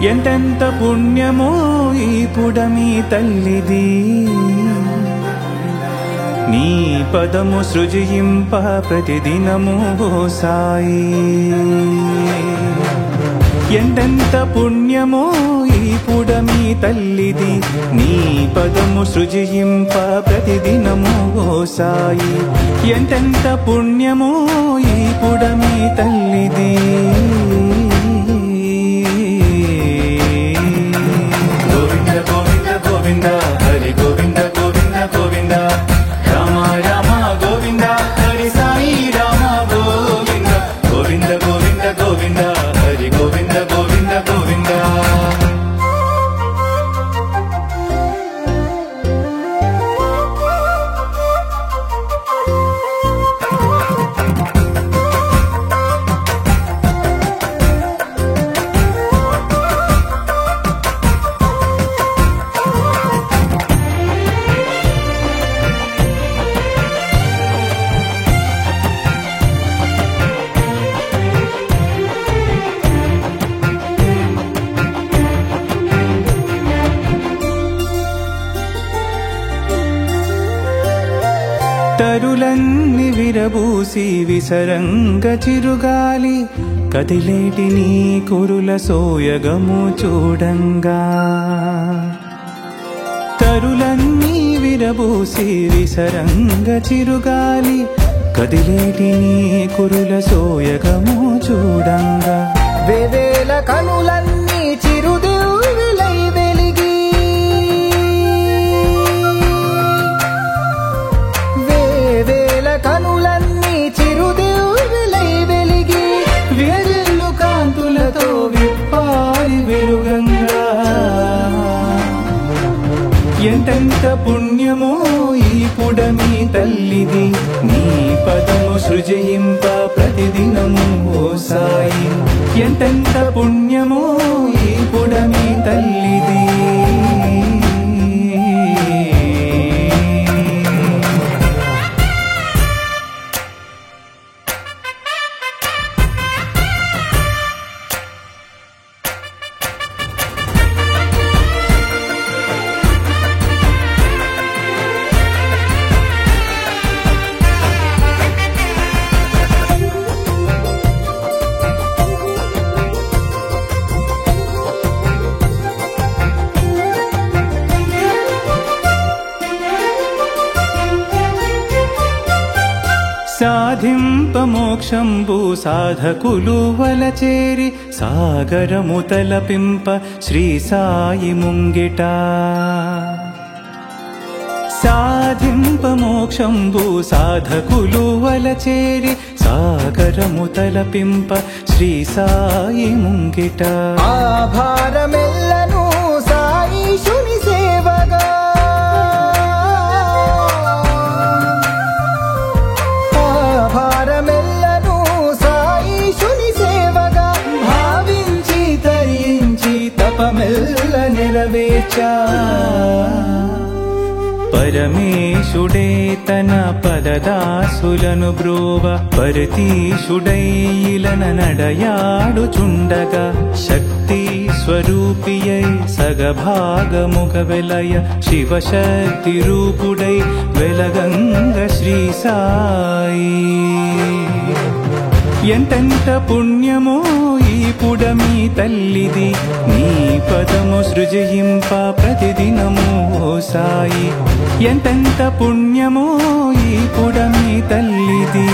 ఎంతెంత పుణ్యమో ఈ పుడమి తల్లిది నీ పదము సృజింప ప్రతిదినము ఓ సాయి ఎంతెంత పుణ్యమో ఈ పుడమి తల్లిది నీ పదము సృజింప ప్రతిదినము ఓ సాయి ఎంతెంత పుణ్యమో ఈ పుడమి తల్లిది గోవింద గోవింద గోవింద హరి గోవింద గోవింద గోవింద రామ రామ గోవింద హరి సాయి రామ గోవింద గోవింద గోవింద గోవింద హరి గోవింద గోవింద గోవింద తరులన్ని విరబూసి విసరంగ చిరుగాలి కదిలేటి నీ కురుల సోయగము చూడంగా తరులన్నీ విరబూసి విసరంగ చిరుగాలి కదిలేటి నీ కురుల సోయగము చూడంగా వేవేల కనులన్నీ చిరుదివ్వెలై వెలిగి వేవేల కనులన్నీ చిరుదివ్వెలై వెలిగి వేరెల్లు కాంతులతో విప్పారి వెలుగంగా ఎంతెంత పుణ్యమో ఈ పుడమి తల్లిది నీ పదము సృజింప ప్రతిదినము ఓ సాయి ఎంతెంత పుణ్యమో ఈ పుడమి తల్లిది సాధింప మోక్షంబు సాధకులు వలచేరి సాగరము తలపింప శ్రీ సాయి ముంగిట సాధింప మోక్షంబు సాధకులు వలచేరి సాగరము తలపింప శ్రీ సాయి ముంగిట ఆ భారమెల్లను సాయిషుని సేవగా భారమెల్లను సాయిషుని సేవగా భావించి తరించి తపమెల్ల నెరవేర్చా పరమేశుడే తన పదదాసులను బ్రోవ పరతీశుడైలన నడయాడుచుండగా శక్తి స్వరూపియై సగభాగముగ వెలయ శివశక్తి రూపుడై వెలగంగ శ్రీ సాయి ఎంతెంత పుణ్యమో ఈ పుడమి తల్లిది నీ పదము సృజింప ప్రతిదినము ఓ సాయి ఎంతెంత పుణ్యమో ఈ పుడమి తల్లిది